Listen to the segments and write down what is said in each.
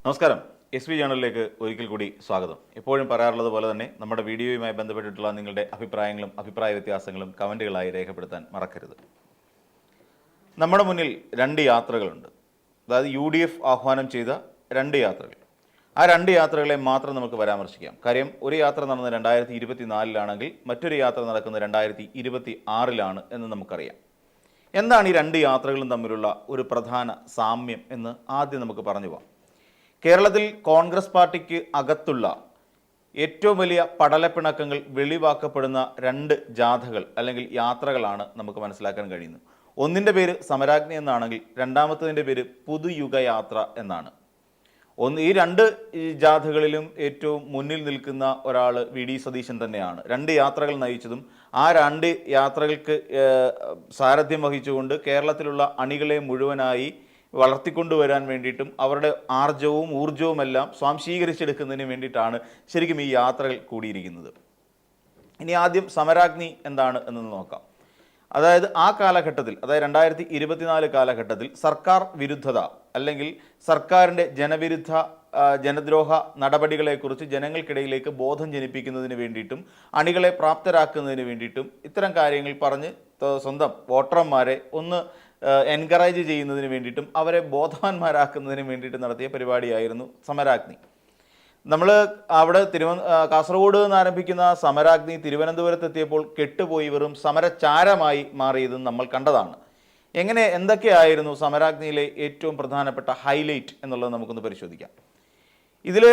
നമസ്കാരം. SB ചാനലിലേക്ക് ഒരിക്കൽ കൂടി സ്വാഗതം. എപ്പോഴും പറയാറുള്ളത് പോലെ തന്നെ നമ്മുടെ വീഡിയോയുമായി ബന്ധപ്പെട്ടിട്ടുള്ള നിങ്ങളുടെ അഭിപ്രായങ്ങളും അഭിപ്രായ വ്യത്യാസങ്ങളും കമൻറ്റുകളായി രേഖപ്പെടുത്താൻ മറക്കരുത്. നമ്മുടെ മുന്നിൽ രണ്ട് യാത്രകളുണ്ട്. അതായത് UDF ആഹ്വാനം ചെയ്ത രണ്ട് യാത്രകൾ. ആ രണ്ട് യാത്രകളെ മാത്രം നമുക്ക് പരാമർശിക്കാം. കാര്യം ഒരു യാത്ര നടന്നത് 2024 മറ്റൊരു യാത്ര നടക്കുന്നത് 2026 എന്ന് നമുക്കറിയാം. എന്താണ് ഈ രണ്ട് യാത്രകളും തമ്മിലുള്ള ഒരു പ്രധാന സാമ്യം എന്ന് ആദ്യം നമുക്ക് പറഞ്ഞു പോകാം. കേരളത്തിൽ കോൺഗ്രസ് പാർട്ടിക്ക് അകത്തുള്ള ഏറ്റവും വലിയ പടലപ്പിണക്കങ്ങൾ വെളിവാക്കപ്പെടുന്ന രണ്ട് ജാഥകൾ അല്ലെങ്കിൽ യാത്രകളാണ് നമുക്ക് മനസ്സിലാക്കാൻ കഴിയുന്നത്. ഒന്നിൻ്റെ പേര് സമരാഗ്നി എന്നാണെങ്കിൽ രണ്ടാമത്തതിൻ്റെ പേര് പുതുയുഗയാത്ര എന്നാണ്. ഈ രണ്ട് ജാഥകളിലും ഏറ്റവും മുന്നിൽ നിൽക്കുന്ന ഒരാൾ VD സതീശൻ തന്നെയാണ്. രണ്ട് യാത്രകൾ നയിച്ചതും ആ രണ്ട് യാത്രകൾക്ക് സാരഥ്യം വഹിച്ചുകൊണ്ട് കേരളത്തിലുള്ള അണികളെ മുഴുവനായി വളർത്തിക്കൊണ്ടുവരാൻ വേണ്ടിയിട്ടും അവരുടെ ആർജവും ഊർജവുമെല്ലാം സ്വാംശീകരിച്ചെടുക്കുന്നതിന് വേണ്ടിയിട്ടാണ് ശരിക്കും ഈ യാത്രകൾ കൂടിയിരിക്കുന്നത്. ഇനി ആദ്യം സമരാഗ്നി എന്താണ് എന്ന് നോക്കാം. അതായത് ആ കാലഘട്ടത്തിൽ, അതായത് 2024 കാലഘട്ടത്തിൽ സർക്കാർ വിരുദ്ധത അല്ലെങ്കിൽ സർക്കാരിൻ്റെ ജനദ്രോഹ നടപടികളെക്കുറിച്ച് ജനങ്ങൾക്കിടയിലേക്ക് ബോധം ജനിപ്പിക്കുന്നതിന് വേണ്ടിയിട്ടും അണികളെ പ്രാപ്തരാക്കുന്നതിന് വേണ്ടിയിട്ടും ഇത്തരം കാര്യങ്ങൾ പറഞ്ഞ് സ്വന്തം വോട്ടർമാരെ ഒന്ന് എൻകറേജ് ചെയ്യുന്നതിന് വേണ്ടിയിട്ടും അവരെ ബോധവാന്മാരാക്കുന്നതിന് വേണ്ടിയിട്ട് നടത്തിയ പരിപാടിയായിരുന്നു സമരാഗ്നി. നമ്മൾ അവിടെ കാസർഗോഡ് നിന്ന് ആരംഭിക്കുന്ന സമരാഗ്നി തിരുവനന്തപുരത്ത് എത്തിയപ്പോൾ കെട്ടുപോയി വെറും സമരചാരമായി മാറിയതും നമ്മൾ കണ്ടതാണ്. എന്തൊക്കെയായിരുന്നു സമരാഗ്നിയിലെ ഏറ്റവും പ്രധാനപ്പെട്ട ഹൈലൈറ്റ് എന്നുള്ളത് നമുക്കൊന്ന് പരിശോധിക്കാം. ഇതിൽ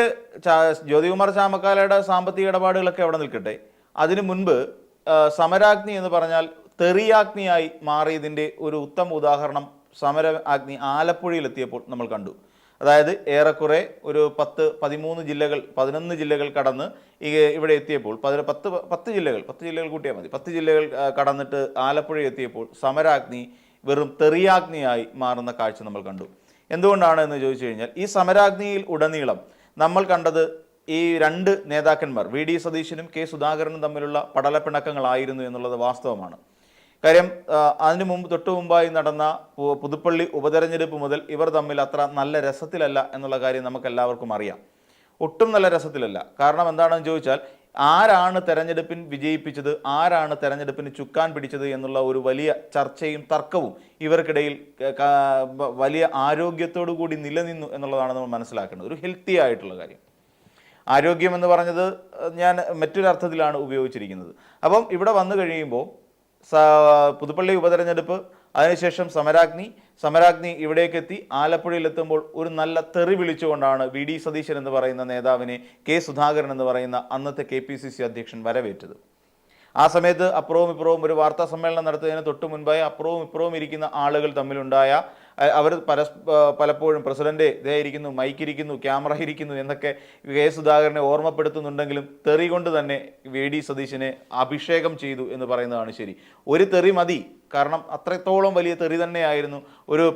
ജ്യോതികുമാർ ചാമക്കാലയുടെ സാമ്പത്തിക ഇടപാടുകളൊക്കെ അവിടെ നിൽക്കട്ടെ. അതിനു മുൻപ് സമരാഗ്നി എന്ന് പറഞ്ഞാൽ തെറിയാഗ്നിയായി മാറിയതിൻ്റെ ഒരു ഉത്തമ ഉദാഹരണം സമരാഗ്നി ആലപ്പുഴയിലെത്തിയപ്പോൾ നമ്മൾ കണ്ടു. അതായത് ഏറെക്കുറെ ഒരു 11 ജില്ലകൾ കടന്ന് ഇവിടെ എത്തിയപ്പോൾ 10 ജില്ലകൾ കൂട്ടിയാൽ മതി, 10 ജില്ലകൾ കടന്നിട്ട് ആലപ്പുഴ എത്തിയപ്പോൾ സമരാഗ്നി വെറും തെറിയാഗ്നിയായി മാറുന്ന കാഴ്ച നമ്മൾ കണ്ടു. എന്തുകൊണ്ടാണ് എന്ന് ചോദിച്ചു കഴിഞ്ഞാൽ ഈ സമരാഗ്നിയിൽ ഉടനീളം നമ്മൾ കണ്ടത് ഈ രണ്ട് നേതാക്കന്മാർ VD സതീശനും K സുധാകരനും തമ്മിലുള്ള പടലപ്പിണക്കങ്ങളായിരുന്നു എന്നുള്ളത് വാസ്തവമാണ്. കാര്യം തൊട്ടു മുമ്പായി നടന്ന പുതുപ്പള്ളി ഉപതെരഞ്ഞെടുപ്പ് മുതൽ ഇവർ തമ്മിൽ അത്ര നല്ല രസത്തിലല്ല എന്നുള്ള കാര്യം നമുക്ക് എല്ലാവർക്കും അറിയാം. ഒട്ടും നല്ല രസത്തിലല്ല. കാരണം എന്താണെന്ന് ചോദിച്ചാൽ ആരാണ് തെരഞ്ഞെടുപ്പിൽ വിജയിപ്പിച്ചത്, ആരാണ് തെരഞ്ഞെടുപ്പിന് ചുക്കാൻ പിടിച്ചത് എന്നുള്ള ഒരു വലിയ ചർച്ചയും തർക്കവും ഇവർക്കിടയിൽ വലിയ ആരോഗ്യത്തോടു കൂടി നിലനിന്നു എന്നുള്ളതാണ് നമ്മൾ മനസ്സിലാക്കേണ്ടത്. ഒരു ഹെൽത്തി ആയിട്ടുള്ള കാര്യം. ആരോഗ്യം എന്ന് പറഞ്ഞത് ഞാൻ മറ്റൊരർത്ഥത്തിലാണ് ഉപയോഗിച്ചിരിക്കുന്നത്. അപ്പം ഇവിടെ വന്നു കഴിയുമ്പോൾ പുതുപ്പള്ളി ഉപതെരഞ്ഞെടുപ്പ്, അതിനുശേഷം സമരാഗ്നി ഇവിടേക്കെത്തി ആലപ്പുഴയിലെത്തുമ്പോൾ ഒരു നല്ല തെറി വിളിച്ചുകൊണ്ടാണ് VD സതീശൻ എന്ന് പറയുന്ന നേതാവിനെ K സുധാകരൻ എന്ന് പറയുന്ന അന്നത്തെ KPCC അധ്യക്ഷൻ വരവേറ്റത്. ആ സമയത്ത് അപ്പുറവും ഇപ്പുറവും ഒരു വാർത്താ സമ്മേളനം നടത്തുന്നതിന് തൊട്ട് മുൻപായി അപ്പുറവും ഇപ്പുറവും ഇരിക്കുന്ന ആളുകൾ തമ്മിലുണ്ടായ അവർ പലപ്പോഴും പ്രസിഡന്റ് ഇരിക്കുന്നു, മൈക്കിരിക്കുന്നു, ക്യാമറ ഇരിക്കുന്നു എന്നൊക്കെ K സുധാകരനെ ഓർമ്മപ്പെടുത്തുന്നുണ്ടെങ്കിലും തെറി കൊണ്ട് തന്നെ VD സതീശനെ അഭിഷേകം ചെയ്തു എന്ന് പറയുന്നതാണ് ശരി. ഒരു തെറി മതി. കാരണം അത്രത്തോളം വലിയ തെറി തന്നെയായിരുന്നു ഒരു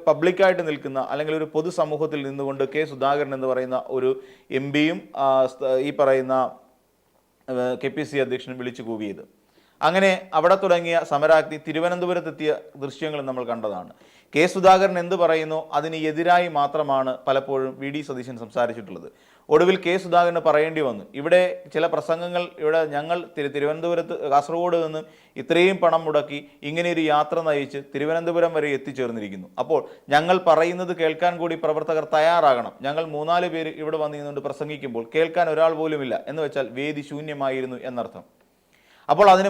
പബ്ലിക്കായിട്ട് നിൽക്കുന്ന അല്ലെങ്കിൽ ഒരു പൊതുസമൂഹത്തിൽ നിന്നുകൊണ്ട് K സുധാകരൻ എന്ന് പറയുന്ന ഒരു MPയും ഈ പറയുന്ന KPCC അധ്യക്ഷനും വിളിച്ചു കൂവിയത്. അങ്ങനെ അവിടെ തുടങ്ങിയ സമരാഗ്നി തിരുവനന്തപുരത്തെത്തിയ ദൃശ്യങ്ങൾ നമ്മൾ കണ്ടതാണ്. K സുധാകരൻ എന്ത് പറയുന്നു അതിന് എതിരായി മാത്രമാണ് പലപ്പോഴും VD സതീശൻ സംസാരിച്ചിട്ടുള്ളത്. ഒടുവിൽ K സുധാകരന് പറയേണ്ടി വന്നു, ഇവിടെ ചില പ്രസംഗങ്ങൾ ഞങ്ങൾ കാസർഗോഡ് നിന്ന് ഇത്രയും പണം മുടക്കി ഇങ്ങനെയൊരു യാത്ര നയിച്ച് തിരുവനന്തപുരം വരെ എത്തിച്ചേർന്നിരിക്കുന്നു. അപ്പോൾ ഞങ്ങൾ പറയുന്നത് കേൾക്കാൻ കൂടി പ്രവർത്തകർ തയ്യാറാകണം. ഞങ്ങൾ 3-4 പേര് ഇവിടെ വന്നിരുന്നുകൊണ്ട് പ്രസംഗിക്കുമ്പോൾ കേൾക്കാൻ ഒരാൾ പോലുമില്ല എന്ന് വെച്ചാൽ വേദി ശൂന്യമായിരുന്നു എന്നർത്ഥം. അപ്പോൾ അതിന്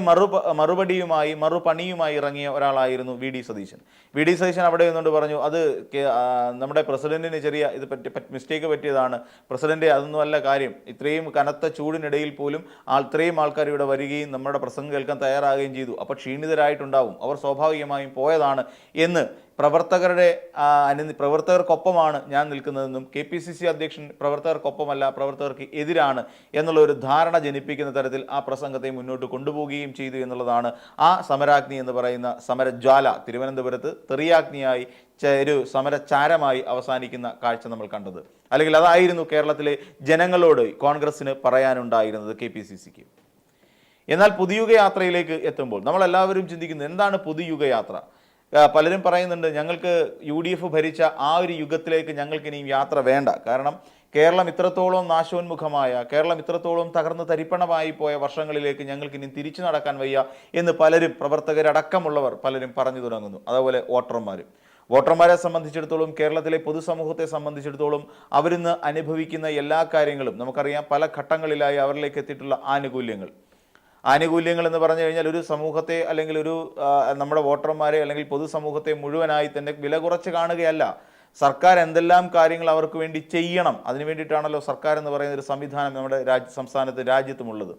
മറുപണിയുമായി ഇറങ്ങിയ ഒരാളായിരുന്നു VD സതീശൻ. VD സതീശൻ അവിടെ നിന്നുകൊണ്ട് പറഞ്ഞു, അത് നമ്മുടെ പ്രസിഡന്റിന് ചെറിയ മിസ്റ്റേക്ക് പറ്റിയതാണ്. പ്രസിഡന്റ് അതൊന്നും അല്ല കാര്യം. ഇത്രയും കനത്ത ചൂടിനിടയിൽ പോലും ഇത്രയും ആൾക്കാർ ഇവിടെ വരികയും നമ്മുടെ പ്രസംഗം കേൾക്കാൻ തയ്യാറാകുകയും ചെയ്തു. അപ്പോൾ ക്ഷീണിതരായിട്ടുണ്ടാവും, അവർ സ്വാഭാവികമായും പോയതാണ് എന്ന് പ്രവർത്തകർക്കൊപ്പമാണ് ഞാൻ നിൽക്കുന്നതെന്നും KPCC അധ്യക്ഷൻ പ്രവർത്തകർക്കൊപ്പമല്ല, പ്രവർത്തകർക്ക് എതിരാണ് എന്നുള്ള ഒരു ധാരണ ജനിപ്പിക്കുന്ന തരത്തിൽ ആ പ്രസംഗത്തെ മുന്നോട്ട് കൊണ്ടുപോവുകയും ചെയ്തു എന്നുള്ളതാണ് ആ സമരാഗ്നി എന്ന് പറയുന്ന സമരജ്വാല തിരുവനന്തപുരത്ത് തെറിയാഗ്നിയായി ഒരു സമരചാരമായി അവസാനിക്കുന്ന കാഴ്ച നമ്മൾ കണ്ടത്. അല്ലെങ്കിൽ അതായിരുന്നു കേരളത്തിലെ ജനങ്ങളോട് കോൺഗ്രസിന് പറയാനുണ്ടായിരുന്നത് KPCCക്ക്. എന്നാൽ പുതുയുഗ യാത്രയിലേക്ക് എത്തുമ്പോൾ നമ്മളെല്ലാവരും ചിന്തിക്കുന്നത് എന്താണ് പുതുയുഗ യാത്ര? പലരും പറയുന്നുണ്ട് ഞങ്ങൾക്ക് UDF ഭരിച്ച ആ ഒരു യുഗത്തിലേക്ക് ഞങ്ങൾക്ക് ഇനിയും യാത്ര വേണ്ട. കാരണം കേരളം ഇത്രത്തോളം നാശോന്മുഖമായ, കേരളം ഇത്രത്തോളം തകർന്ന് തരിപ്പണമായി പോയ വർഷങ്ങളിലേക്ക് ഞങ്ങൾക്ക് ഇനി തിരിച്ചു നടക്കാൻ വയ്യ എന്ന് പലരും, പ്രവർത്തകരടക്കമുള്ളവർ പലരും പറഞ്ഞു തുടങ്ങുന്നു. അതുപോലെ വോട്ടർമാരെ സംബന്ധിച്ചിടത്തോളം, കേരളത്തിലെ പൊതുസമൂഹത്തെ സംബന്ധിച്ചിടത്തോളം അവരിന്ന് അനുഭവിക്കുന്ന എല്ലാ കാര്യങ്ങളും നമുക്കറിയാം. പല ഘട്ടങ്ങളിലായി അവരിലേക്ക് എത്തിയിട്ടുള്ള ആനുകൂല്യങ്ങൾ എന്ന് പറഞ്ഞു കഴിഞ്ഞാൽ ഒരു സമൂഹത്തെ അല്ലെങ്കിൽ ഒരു നമ്മുടെ വോട്ടർമാരെ അല്ലെങ്കിൽ പൊതുസമൂഹത്തെ മുഴുവനായി തന്നെ വില കുറച്ച് കാണുകയല്ല. സർക്കാർ എന്തെല്ലാം കാര്യങ്ങൾ അവർക്ക് വേണ്ടി ചെയ്യണം, അതിനു വേണ്ടിയിട്ടാണല്ലോ സർക്കാർ എന്ന് പറയുന്ന ഒരു സംവിധാനം നമ്മുടെ രാജ്യത്തുമുള്ളത്.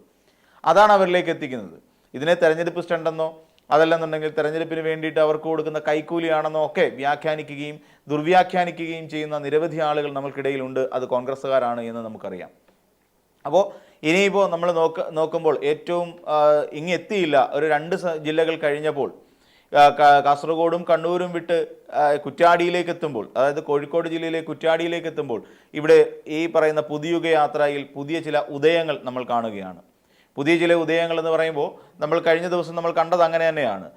അതാണ് അവരിലേക്ക് എത്തിക്കുന്നത്. ഇതിനെ തെരഞ്ഞെടുപ്പ് സ്റ്റണ്ടെന്നോ അതല്ലെന്നുണ്ടെങ്കിൽ തെരഞ്ഞെടുപ്പിന് വേണ്ടിയിട്ട് അവർക്ക് കൊടുക്കുന്ന കൈക്കൂലിയാണെന്നോ ഒക്കെ വ്യാഖ്യാനിക്കുകയും ദുർവ്യാഖ്യാനിക്കുകയും ചെയ്യുന്ന നിരവധി ആളുകൾ നമ്മൾക്കിടയിലുണ്ട്. അത് കോൺഗ്രസ്സുകാരാണ് എന്ന് നമുക്കറിയാം. അപ്പോൾ ഇനിയിപ്പോൾ നമ്മൾ നോക്കുമ്പോൾ ഏറ്റവും ഇങ്ങെത്തിയില്ല, ഒരു 2 ജില്ലകൾ കഴിഞ്ഞപ്പോൾ കാസർഗോഡും കണ്ണൂരും വിട്ട് കുറ്റ്യാടിയിലേക്ക് എത്തുമ്പോൾ, അതായത് കോഴിക്കോട് ജില്ലയിലെ കുറ്റ്യാടിയിലേക്ക് എത്തുമ്പോൾ ഇവിടെ ഈ പറയുന്ന പുതിയുഗ യാത്രയിൽ പുതിയ ചില ഉദയങ്ങൾ നമ്മൾ കാണുകയാണ്. പുതിയ ചില ഉദയങ്ങൾ എന്ന് പറയുമ്പോൾ നമ്മൾ കഴിഞ്ഞ ദിവസം നമ്മൾ കണ്ടത് അങ്ങനെ തന്നെയാണ്.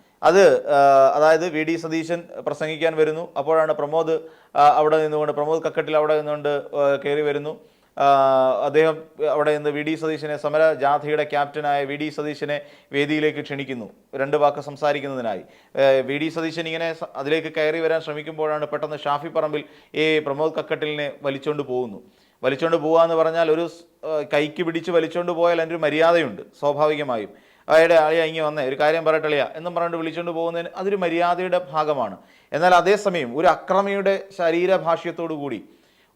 അതായത് VD സതീശൻ പ്രസംഗിക്കാൻ വരുന്നു. അപ്പോഴാണ് പ്രമോദ് കക്കട്ടിൽ അവിടെ നിന്നുകൊണ്ട് കയറി വരുന്നു. അദ്ദേഹം അവിടെ നിന്ന് VD സതീശനെ, സമര ജാഥയുടെ ക്യാപ്റ്റനായ VD സതീശനെ വേദിയിലേക്ക് ക്ഷണിക്കുന്നു 2 വാക്ക് സംസാരിക്കുന്നതിനായി. VD സതീശൻ ഇങ്ങനെ അതിലേക്ക് കയറി വരാൻ ശ്രമിക്കുമ്പോഴാണ് പെട്ടെന്ന് ഷാഫി പറമ്പിൽ ഈ പ്രമോദ് കക്കട്ടിലിനെ വലിച്ചുകൊണ്ട് പോകുക എന്ന് പറഞ്ഞാൽ ഒരു കൈക്ക് പിടിച്ച് വലിച്ചുകൊണ്ട് പോയാൽ അതിൻ്റെ ഒരു മര്യാദയുണ്ട് സ്വാഭാവികമായും. അയാളുടെ അളിയ ഇങ്ങനെ വന്നേ ഒരു കാര്യം പറയട്ടളിയ എന്നും പറഞ്ഞുകൊണ്ട് വിളിച്ചുകൊണ്ട് പോകുന്നതിന് അതൊരു മര്യാദയുടെ ഭാഗമാണ്. എന്നാൽ അതേസമയം ഒരു അക്രമിയുടെ ശരീരഭാഷ്യത്തോടു കൂടി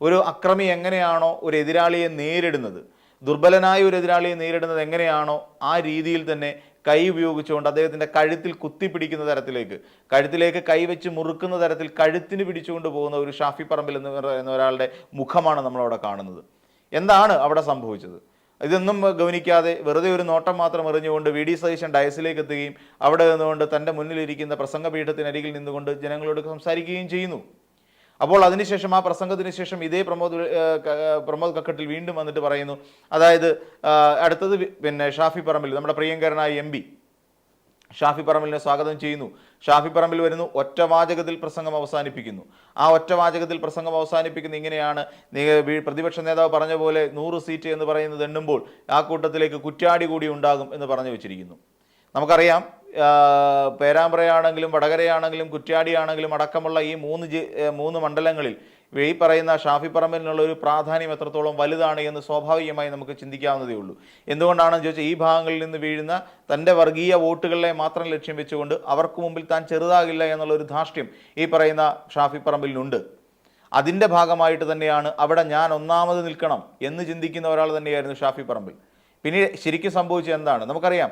ഒരു അക്രമി എങ്ങനെയാണോ ഒരു എതിരാളിയെ നേരിടുന്നത്, ദുർബലനായ ഒരു എതിരാളിയെ നേരിടുന്നത് എങ്ങനെയാണോ ആ രീതിയിൽ തന്നെ കൈ ഉപയോഗിച്ചുകൊണ്ട് അദ്ദേഹത്തിൻ്റെ കഴുത്തിൽ കുത്തിപ്പിടിക്കുന്ന കഴുത്തിലേക്ക് കൈവച്ച് മുറുക്കുന്ന തരത്തിൽ കഴുത്തിന് പിടിച്ചുകൊണ്ട് പോകുന്ന ഒരു ഷാഫി പറമ്പിൽ എന്ന ഒരാളുടെ മുഖമാണ് നമ്മളവിടെ കാണുന്നത്. എന്താണ് അവിടെ സംഭവിച്ചത്? ഇതൊന്നും ഗവനിക്കാതെ വെറുതെ ഒരു നോട്ടം മാത്രം എറിഞ്ഞുകൊണ്ട് VD സതീശൻ ഡയസിലേക്ക് എത്തുകയും അവിടെ നിന്നുകൊണ്ട് തൻ്റെ മുന്നിലിരിക്കുന്ന പ്രസംഗപീഠത്തിനരികിൽ നിന്നുകൊണ്ട് ജനങ്ങളോട് സംസാരിക്കുകയും ചെയ്യുന്നു. അപ്പോൾ അതിനുശേഷം ആ പ്രസംഗത്തിന് ശേഷം ഇതേ പ്രമോദ് കക്കട്ടിൽ വീണ്ടും വന്നിട്ട് പറയുന്നു, അതായത് അടുത്തത് ഷാഫി പറമ്പിൽ, നമ്മുടെ പ്രിയങ്കരനായ MP ഷാഫി പറമ്പിലിനെ സ്വാഗതം ചെയ്യുന്നു. ഷാഫി പറമ്പിൽ വരുന്നു, ഒറ്റവാചകത്തിൽ പ്രസംഗം അവസാനിപ്പിക്കുന്നു. ആ ഒറ്റവാചകത്തിൽ പ്രസംഗം അവസാനിപ്പിക്കുന്ന ഇങ്ങനെയാണ്, പ്രതിപക്ഷ നേതാവ് പറഞ്ഞ പോലെ 100 സീറ്റ് എന്ന് പറയുന്നത് എണ്ണുമ്പോൾ ആ കൂട്ടത്തിലേക്ക് കുറ്റ്യാടി കൂടി ഉണ്ടാകും എന്ന് പറഞ്ഞു വെച്ചിരിക്കുന്നു. നമുക്കറിയാം പേരാമ്പ്രയാണെങ്കിലും വടകരയാണെങ്കിലും കുറ്റ്യാടിയാണെങ്കിലും അടക്കമുള്ള ഈ 3 മണ്ഡലങ്ങളിൽ ഈ പറയുന്ന ഷാഫി പറമ്പിലിനുള്ള ഒരു പ്രാധാന്യം എത്രത്തോളം വലുതാണ് എന്ന് സ്വാഭാവികമായി നമുക്ക് ചിന്തിക്കാവുന്നതേ ഉള്ളൂ. എന്തുകൊണ്ടാണെന്ന് ചോദിച്ചാൽ ഈ ഭാഗങ്ങളിൽ നിന്ന് വീഴുന്ന തൻ്റെ വർഗീയ വോട്ടുകളെ മാത്രം ലക്ഷ്യം വെച്ചുകൊണ്ട് അവർക്ക് മുമ്പിൽ താൻ ചെറുതാകില്ല എന്നുള്ളൊരു ധാർഷ്ട്യം ഈ പറയുന്ന ഷാഫി പറമ്പിലിനുണ്ട്. അതിൻ്റെ ഭാഗമായിട്ട് തന്നെയാണ് അവിടെ ഞാൻ ഒന്നാമത് നിൽക്കണം എന്ന് ചിന്തിക്കുന്ന ഒരാൾ തന്നെയായിരുന്നു ഷാഫി പറമ്പിൽ. പിന്നെ ശരിക്കും സംഭവിച്ചത് എന്താണ് നമുക്കറിയാം.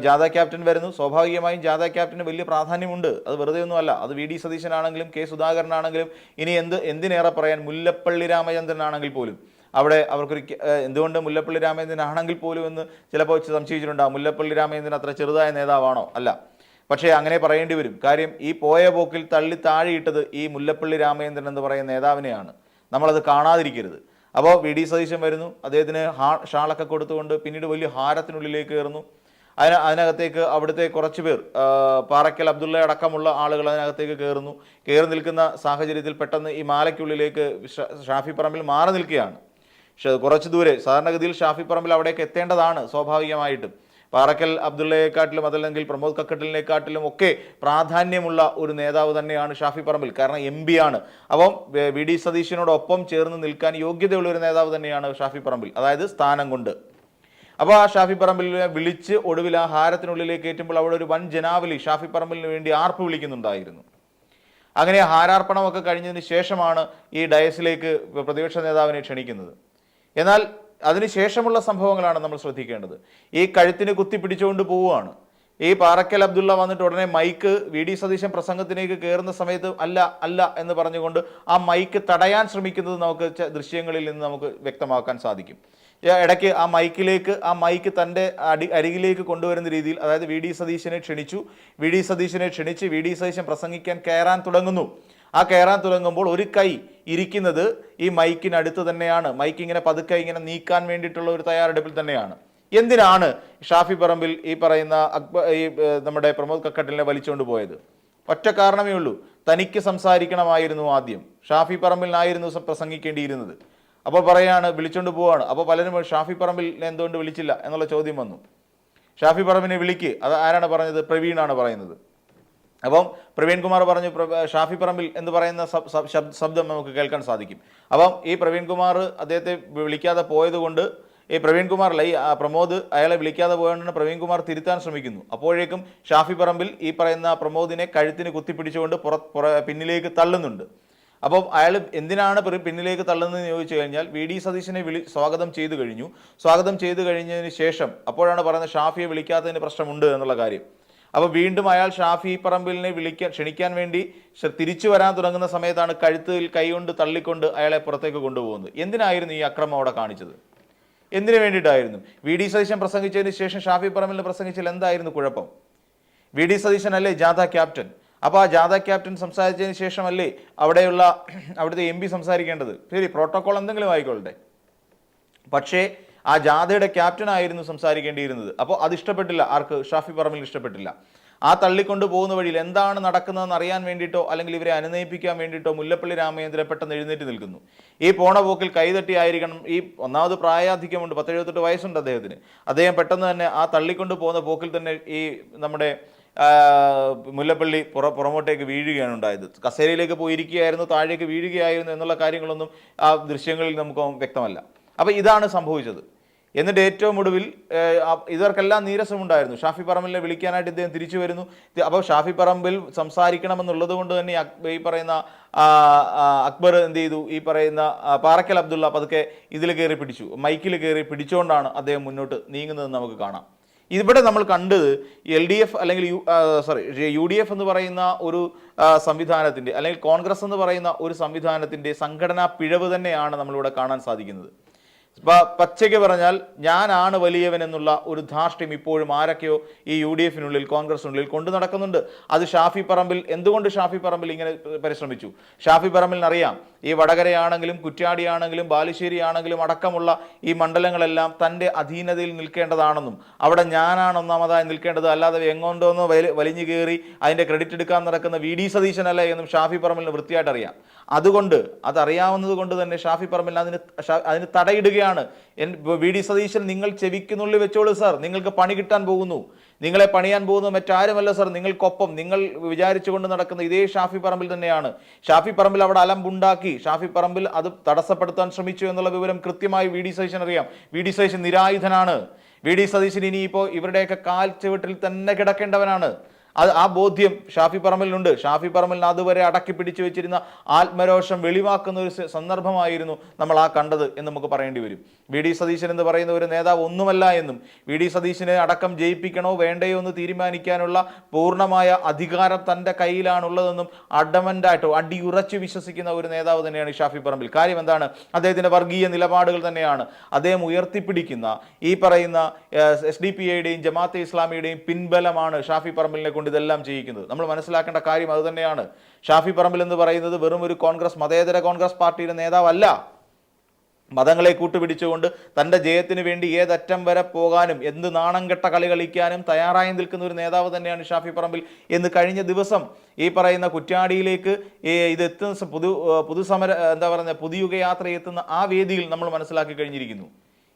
ജാഥ ക്യാപ്റ്റൻ വരുന്നു. സ്വാഭാവികമായും ജാഥ ക്യാപ്റ്റന് വലിയ പ്രാധാന്യമുണ്ട്. അത് വെറുതെ ഒന്നുമല്ല. അത് VD സതീശനാണെങ്കിലും K സുധാകരനാണെങ്കിലും ഇനി എന്തിനേറെ പറയാൻ മുല്ലപ്പള്ളി രാമചന്ദ്രനാണെങ്കിൽ പോലും അവിടെ അവർക്കൊരു എന്തുകൊണ്ട് മുല്ലപ്പള്ളി രാമചന്ദ്രൻ ആണെങ്കിൽ പോലും എന്ന് ചിലപ്പോൾ സംശയിച്ചിട്ടുണ്ടാകും. മുല്ലപ്പള്ളി രാമചന്ദ്രൻ അത്ര ചെറുതായ നേതാവാണോ? അല്ല. പക്ഷേ അങ്ങനെ പറയേണ്ടി വരും. കാര്യം ഈ പോയ പോക്കിൽ തള്ളി താഴെയിട്ടത് ഈ മുല്ലപ്പള്ളി രാമചന്ദ്രൻ എന്ന് പറയുന്ന നേതാവിനെയാണ്. നമ്മളത് കാണാതിരിക്കരുത്. അപ്പോൾ VD സതീശൻ വരുന്നു. അദ്ദേഹത്തിന് ഷാളൊക്കെ കൊടുത്തുകൊണ്ട് പിന്നീട് വലിയ ഹാരത്തിനുള്ളിലേക്ക് കയറുന്നു. അതിനകത്തേക്ക് അവിടുത്തെ കുറച്ച് പേർ, പാറയ്ക്കൽ അബ്ദുള്ള അടക്കമുള്ള ആളുകൾ അതിനകത്തേക്ക് കയറി നിൽക്കുന്ന സാഹചര്യത്തിൽ പെട്ടെന്ന് ഈ മാലയ്ക്കുള്ളിലേക്ക് ഷാഫി പറമ്പിൽ മാറി നിൽക്കുകയാണ്. കുറച്ച് ദൂരെ, സാധാരണഗതിയിൽ ഷാഫി പറമ്പിൽ അവിടേക്ക് എത്തേണ്ടതാണ് സ്വാഭാവികമായിട്ടും. പാറയ്ക്കൽ അബ്ദുള്ളയെക്കാട്ടിലും അതല്ലെങ്കിൽ പ്രമോദ് കക്കട്ടിലിനെക്കാട്ടിലും ഒക്കെ പ്രാധാന്യമുള്ള ഒരു നേതാവ് തന്നെയാണ് ഷാഫി പറമ്പിൽ. കാരണം MP ആണ്. അപ്പം VD സതീശനോടൊപ്പം ചേർന്ന് നിൽക്കാൻ യോഗ്യതയുള്ള ഒരു നേതാവ് തന്നെയാണ് ഷാഫി പറമ്പിൽ, അതായത് സ്ഥാനം കൊണ്ട്. അപ്പോൾ ആ ഷാഫി പറമ്പിലിനെ വിളിച്ച് ഒടുവിൽ ആ ഹാരത്തിനുള്ളിലേക്ക് കയറ്റുമ്പോൾ അവിടെ ഒരു വൻ ജനാവലി ഷാഫി പറമ്പിലിന് വേണ്ടി ആർപ്പ് വിളിക്കുന്നുണ്ടായിരുന്നു. അങ്ങനെ ഹാരാർപ്പണമൊക്കെ കഴിഞ്ഞതിന് ശേഷമാണ് ഈ ഡയസിലേക്ക് പ്രതിപക്ഷ നേതാവിനെ ക്ഷണിക്കുന്നത്. എന്നാൽ അതിനുശേഷമുള്ള സംഭവങ്ങളാണ് നമ്മൾ ശ്രദ്ധിക്കേണ്ടത്. ഈ കഴുത്തിന് കുത്തിപ്പിടിച്ചുകൊണ്ട് പോവുകയാണ്. ഈ പാറയ്ക്കൽ അബ്ദുള്ള വന്നിട്ട് ഉടനെ മൈക്ക് VD സതീശൻ പ്രസംഗത്തിലേക്ക് കയറുന്ന സമയത്ത് അല്ല എന്ന് പറഞ്ഞുകൊണ്ട് ആ മൈക്ക് തടയാൻ ശ്രമിക്കുന്നത് നമുക്ക് ദൃശ്യങ്ങളിൽ നിന്ന് നമുക്ക് വ്യക്തമാക്കാൻ സാധിക്കും. ഇടയ്ക്ക് ആ മൈക്ക് തൻ്റെ അരികിലേക്ക് കൊണ്ടുവരുന്ന രീതിയിൽ, അതായത് VD സതീശനെ ക്ഷണിച്ച് VD സതീശൻ പ്രസംഗിക്കാൻ കയറാൻ തുടങ്ങുമ്പോൾ ഒരു കൈ ഇരിക്കുന്നത് ഈ മൈക്കിനടുത്ത് തന്നെയാണ്. മൈക്ക് ഇങ്ങനെ പതുക്കെ ഇങ്ങനെ നീക്കാൻ വേണ്ടിയിട്ടുള്ള ഒരു തയ്യാറെടുപ്പിൽ തന്നെയാണ്. എന്തിനാണ് ഷാഫി പറമ്പിൽ ഈ പറയുന്ന നമ്മുടെ പ്രമോദ് കക്കട്ടിലിനെ വലിച്ചുകൊണ്ട് പോയത്? ഒറ്റ കാരണമേ ഉള്ളൂ, തനിക്ക് സംസാരിക്കണമായിരുന്നു ആദ്യം, ഷാഫി പറമ്പിലിനായിരുന്നു പ്രസംഗിക്കേണ്ടിയിരുന്നത്. അപ്പോൾ പറയാണ് വിളിച്ചോണ്ട് പോവാണ്. അപ്പോൾ പലരും ഷാഫി പറമ്പിലിനെ എന്തുകൊണ്ട് വിളിച്ചില്ല എന്നുള്ള ചോദ്യം വന്നു. ഷാഫി പറമ്പിലിനെ വിളിക്ക്, അത് ആരാണ് പറഞ്ഞത്? പ്രവീണാണ് പറയുന്നത്. അപ്പം പ്രവീൺ കുമാർ പറഞ്ഞു, ഷാഫി പറമ്പിൽ എന്ന് പറയുന്ന ശബ്ദം നമുക്ക് കേൾക്കാൻ സാധിക്കും. അപ്പം ഈ പ്രവീൺ കുമാർ അദ്ദേഹത്തെ വിളിക്കാതെ പോയത് കൊണ്ട്, ഈ പ്രവീൺ കുമാറല്ല, ഈ പ്രമോദ് അയാളെ വിളിക്കാതെ പോയതുകൊണ്ടാണ് പ്രവീൺ കുമാർ തിരുത്താൻ ശ്രമിക്കുന്നു. അപ്പോഴേക്കും ഷാഫി പറമ്പിൽ ഈ പറയുന്ന പ്രമോദിനെ കഴുത്തിന് കുത്തിപ്പിടിച്ചുകൊണ്ട് പിന്നിലേക്ക് തള്ളുന്നുണ്ട്. അപ്പം അയാൾ എന്തിനാണ് പിന്നിലേക്ക് തള്ളുന്നതെന്ന് ചോദിച്ചു കഴിഞ്ഞാൽ, വി ഡി സതീശനെ സ്വാഗതം ചെയ്തു കഴിഞ്ഞു. സ്വാഗതം ചെയ്തു കഴിഞ്ഞതിന് ശേഷം അപ്പോഴാണ് പറയുന്നത് ഷാഫിയെ വിളിക്കാത്തതിന് പ്രശ്നമുണ്ട് എന്നുള്ള കാര്യം. അപ്പോൾ വീണ്ടും അയാൾ ഷാഫി പറമ്പിലിനെ ക്ഷണിക്കാൻ വേണ്ടി തിരിച്ചു വരാൻ തുടങ്ങുന്ന സമയത്താണ് കഴുത്തിൽ കൈകൊണ്ട് തള്ളിക്കൊണ്ട് അയാളെ പുറത്തേക്ക് കൊണ്ടുപോകുന്നത്. എന്തിനായിരുന്നു ഈ അക്രമം അവിടെ കാണിച്ചത്? എന്തിനു വേണ്ടിയിട്ടായിരുന്നു? വി ഡി സതീശൻ പ്രസംഗിച്ചതിന് ശേഷം ഷാഫി പറമ്പിലിനെ പ്രസംഗിച്ചാൽ എന്തായിരുന്നു കുഴപ്പം? വി ഡി സതീശൻ അല്ലേ ജാഥ ക്യാപ്റ്റൻ? അപ്പോൾ ആ ജാഥ ക്യാപ്റ്റൻ സംസാരിച്ചതിന് ശേഷമല്ലേ അവിടുത്തെ എം പി സംസാരിക്കേണ്ടത്? ശരി, പ്രോട്ടോകോൾ എന്തെങ്കിലും ആയിക്കോട്ടെ, പക്ഷേ ആ ജാഥയുടെ ക്യാപ്റ്റൻ ആയിരുന്നു സംസാരിക്കേണ്ടിയിരുന്നത്. അപ്പോൾ അത് ഇഷ്ടപ്പെട്ടില്ല ആർക്ക്? ഷാഫി പറമ്പിൽ ഇഷ്ടപ്പെട്ടില്ല. ആ തള്ളിക്കൊണ്ട് പോകുന്ന വഴിയിൽ എന്താണ് നടക്കുന്നതെന്ന് അറിയാൻ വേണ്ടിയിട്ടോ അല്ലെങ്കിൽ ഇവരെ അനുനയിപ്പിക്കാൻ വേണ്ടിയിട്ടോ മുല്ലപ്പള്ളി രാമചന്ദ്രൻ പെട്ടെന്ന് എഴുന്നേറ്റ് നിൽക്കുന്നു. ഈ പോണ പോക്കിൽ കൈതട്ടി ആയിരിക്കണം. ഈ ഒന്നാമത് പ്രായാധിക്യമുണ്ട്, 10-78 വയസ്സുണ്ട് അദ്ദേഹത്തിന്. അദ്ദേഹം പെട്ടെന്ന് തന്നെ ആ തള്ളിക്കൊണ്ട് പോകുന്ന പോക്കിൽ തന്നെ ഈ നമ്മുടെ മുല്ലപ്പള്ളി പുറമോട്ടേക്ക് വീഴുകയാണ് ഉണ്ടായത്. കസേരയിലേക്ക് പോയിരിക്കുകയായിരുന്നു, താഴേക്ക് വീഴുകയായിരുന്നു എന്നുള്ള കാര്യങ്ങളൊന്നും ആ ദൃശ്യങ്ങളിൽ നമുക്ക് വ്യക്തമല്ല. അപ്പോൾ ഇതാണ് സംഭവിച്ചത്. എന്നിട്ട് ഏറ്റവും ഒടുവിൽ ഇവർക്കെല്ലാം നീരസമുണ്ടായിരുന്നു. ഷാഫി പറമ്പിലിനെ വിളിക്കാനായിട്ട് ഇദ്ദേഹം തിരിച്ചു വരുന്നു. അപ്പോൾ ഷാഫി പറമ്പിൽ സംസാരിക്കണമെന്നുള്ളത് കൊണ്ട് തന്നെ ഈ പറയുന്ന അക്ബർ എന്ത് ചെയ്തു? ഈ പറയുന്ന പാറക്കൽ അബ്ദുള്ള പതുക്കെ ഇതിൽ കയറി പിടിച്ചു, മൈക്കിൽ കയറി പിടിച്ചുകൊണ്ടാണ് അദ്ദേഹം മുന്നോട്ട് നീങ്ങുന്നതെന്ന് നമുക്ക് കാണാം. ഇവിടെ നമ്മൾ കണ്ടത് LDF അല്ലെങ്കിൽ UDF എന്ന് പറയുന്ന ഒരു സംവിധാനത്തിൻ്റെ, അല്ലെങ്കിൽ കോൺഗ്രസ് എന്ന് പറയുന്ന ഒരു സംവിധാനത്തിൻ്റെ സംഘടനാ പിഴവ് തന്നെയാണ് നമ്മളിവിടെ കാണാൻ സാധിക്കുന്നത്. പച്ചയ്ക്ക് പറഞ്ഞാൽ ഞാനാണ് വലിയവൻ എന്നുള്ള ഒരു ധാർഷ്ട്യം ഇപ്പോഴും ആരൊക്കെയോ ഈ UDF-നുള്ളിൽ, കോൺഗ്രസിനുള്ളിൽ കൊണ്ടു നടക്കുന്നുണ്ട്. അത് ഷാഫി പറമ്പിൽ, എന്തുകൊണ്ട് ഷാഫി പറമ്പിൽ ഇങ്ങനെ പരിശ്രമിച്ചു? ഷാഫി പറമ്പിലിനറിയാം ഈ വടകരയാണെങ്കിലും കുറ്റ്യാടിയാണെങ്കിലും ബാലുശ്ശേരി ആണെങ്കിലും അടക്കമുള്ള ഈ മണ്ഡലങ്ങളെല്ലാം തൻ്റെ അധീനതയിൽ നിൽക്കേണ്ടതാണെന്നും അവിടെ ഞാനാണ് ഒന്നാമതായി നിൽക്കേണ്ടത്, അല്ലാതെ എങ്ങോണ്ടോന്നോ വലിഞ്ഞു കയറി അതിൻ്റെ ക്രെഡിറ്റ് എടുക്കാൻ നടക്കുന്ന വി ഡി സതീശനല്ല എന്നും ഷാഫി പറമ്പിലിന് വൃത്തിയായിട്ട് അറിയാം. അതുകൊണ്ട് അതറിയാവുന്നത് കൊണ്ട് തന്നെ ഷാഫി പറമ്പിൽ അതിന് തടയിടുകയാണ്. വി ഡി സതീശൻ, നിങ്ങൾ ചെവിക്കുന്നുള്ളിൽ വെച്ചോളൂ സാർ, നിങ്ങൾക്ക് പണി കിട്ടാൻ പോകുന്നു. നിങ്ങളെ പണിയാൻ പോകുന്നത് മറ്റാരുമല്ല സാർ, നിങ്ങൾക്കൊപ്പം നിങ്ങൾ വിചാരിച്ചുകൊണ്ട് നടക്കുന്ന ഇതേ ഷാഫി പറമ്പിൽ തന്നെയാണ്. ഷാഫി പറമ്പിൽ അവിടെ അലമ്പുണ്ടാക്കി, ഷാഫി പറമ്പിൽ അത് തടസ്സപ്പെടുത്താൻ ശ്രമിച്ചു എന്നുള്ള വിവരം കൃത്യമായി വി ഡി സതീശൻ അറിയാം. വി ഡി സതീശൻ നിരായുധനാണ്. വി ഡി സതീശൻ ഇനിയിപ്പോൾ ഇവരുടെയൊക്കെ കാൽ ചുവട്ടിൽ തന്നെ കിടക്കേണ്ടവനാണ്. ആ ബോധ്യം ഷാഫി പറമ്പിലിനുണ്ട്. ഷാഫി പറമ്പിലിന് അതുവരെ അടക്കി പിടിച്ചു വെച്ചിരുന്ന ആത്മരോഷം വെളിവാക്കുന്ന ഒരു സന്ദർഭമായിരുന്നു നമ്മൾ കണ്ടത് എന്ന് നമുക്ക് പറയേണ്ടി വരും. വി ഡി സതീശൻ എന്ന് പറയുന്ന ഒരു നേതാവ് ഒന്നുമല്ല എന്നും, വി ഡി സതീശനെ അടക്കം ജയിപ്പിക്കണോ വേണ്ടയോ എന്ന് തീരുമാനിക്കാനുള്ള പൂർണ്ണമായ അധികാരം തൻ്റെ കയ്യിലാണുള്ളതെന്നും അഡമൻ്റായിട്ടോ അടിയുറച്ചു വിശ്വസിക്കുന്ന ഒരു നേതാവ് തന്നെയാണ് ഷാഫി പറമ്പിൽ. കാര്യം എന്താണ്? അദ്ദേഹത്തിൻ്റെ വർഗീയ നിലപാടുകൾ തന്നെയാണ് അദ്ദേഹം ഉയർത്തിപ്പിടിക്കുന്ന ഈ പറയുന്ന SDPI-യുടെയും ജമാഅത്തെ ഇസ്ലാമിയുടെയും പിൻബലമാണ് ഷാഫി പറമ്പിലിനെ ഇതെല്ലാം ചെയ്യിക്കുന്നത്. നമ്മൾ മനസ്സിലാക്കേണ്ട കാര്യം അത് തന്നെയാണ്. ഷാഫി പറമ്പിൽ എന്ന് പറയുന്നത് വെറും ഒരു മതേതര കോൺഗ്രസ് പാർട്ടിയുടെ നേതാവല്ല. മതങ്ങളെ കൂട്ടുപിടിച്ചുകൊണ്ട് തൻ്റെ ജയത്തിന് വേണ്ടി ഏതറ്റം വരെ പോകാനും എന്ത് നാണം കെട്ട കളി കളിക്കാനും തയ്യാറായി നിൽക്കുന്ന ഒരു നേതാവ് തന്നെയാണ് ഷാഫി പറമ്പിൽ എന്ന് കഴിഞ്ഞ ദിവസം ഈ പറയുന്ന കുറ്റ്യാടിയിലേക്ക് ഇത് എത്തുന്ന പുതുയുഗ യാത്ര എത്തുന്ന ആ വേദിയിൽ നമ്മൾ മനസ്സിലാക്കി കഴിഞ്ഞിരിക്കുന്നു.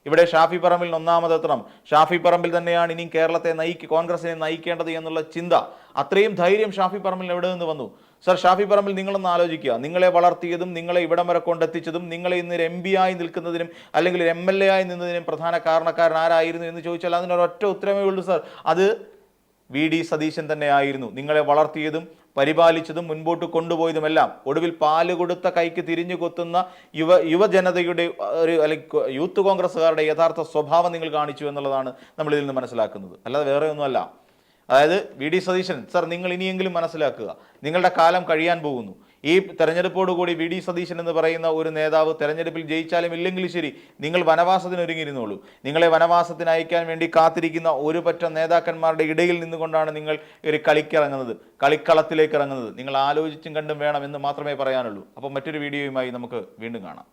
ഇവിടെ ഷാഫി പറമ്പിൽ ഒന്നാമതെത്തണം. ഷാഫി പറമ്പിൽ തന്നെയാണ് ഇനി കേരളത്തെ കോൺഗ്രസിനെ നയിക്കേണ്ടത് എന്നുള്ള ചിന്ത, അത്രയും ധൈര്യം ഷാഫി പറമ്പിൽ എവിടെ നിന്ന് വന്നു? സർ, ഷാഫി പറമ്പിൽ നിങ്ങളൊന്ന് ആലോചിക്കുക. നിങ്ങളെ വളർത്തിയതും നിങ്ങളെ ഇവിടം വരെ കൊണ്ടെത്തിച്ചതും നിങ്ങളെ ഇന്നൊരു MP ആയി നിൽക്കുന്നതിനും അല്ലെങ്കിൽ ഒരു MLA ആയി നിന്നതിനും പ്രധാന കാരണക്കാരൻ ആരായിരുന്നു എന്ന് ചോദിച്ചാൽ അതിനൊരൊറ്റ ഉത്തരമേ ഉള്ളൂ സർ, അത് വി ഡി സതീശൻ തന്നെ ആയിരുന്നു. നിങ്ങളെ വളർത്തിയതും പരിപാലിച്ചതും മുൻപോട്ട് കൊണ്ടുപോയതുമെല്ലാം ഒടുവിൽ പാല് കൊടുത്ത കൈക്ക് തിരിഞ്ഞു കൊത്തുന്ന യുവജനതയുടെ അല്ലെങ്കിൽ യൂത്ത് കോൺഗ്രസ്സുകാരുടെ യഥാർത്ഥ സ്വഭാവം നിങ്ങൾ കാണിച്ചു എന്നുള്ളതാണ് നമ്മൾ ഇതിൽ നിന്ന് മനസ്സിലാക്കുന്നത്, അല്ലാതെ വേറെ ഒന്നുമല്ല. അതായത് വി ഡി സതീശൻ സർ, നിങ്ങൾ ഇനിയെങ്കിലും മനസ്സിലാക്കുക, നിങ്ങളുടെ കാലം കഴിയാൻ പോകുന്നു. ഈ തെരഞ്ഞെടുപ്പോടുകൂടി വി ഡി സതീശൻ എന്ന് പറയുന്ന ഒരു നേതാവ് തെരഞ്ഞെടുപ്പിൽ ജയിച്ചാലും ഇല്ലെങ്കിലും ശരി, നിങ്ങൾ വനവാസത്തിന് ഒരുങ്ങിയിരുന്നുള്ളൂ. നിങ്ങളെ വനവാസത്തിന് അയക്കാൻ വേണ്ടി കാത്തിരിക്കുന്ന ഒരു പറ്റം നേതാക്കന്മാരുടെ ഇടയിൽ നിന്നുകൊണ്ടാണ് നിങ്ങൾ ഒരു കളിക്കളത്തിലേക്ക് ഇറങ്ങുന്നത്. നിങ്ങൾ ആലോചിച്ചും കണ്ടും വേണം എന്ന് മാത്രമേ പറയാനുള്ളൂ. അപ്പോൾ മറ്റൊരു വീഡിയോയുമായി നമുക്ക് വീണ്ടും കാണാം.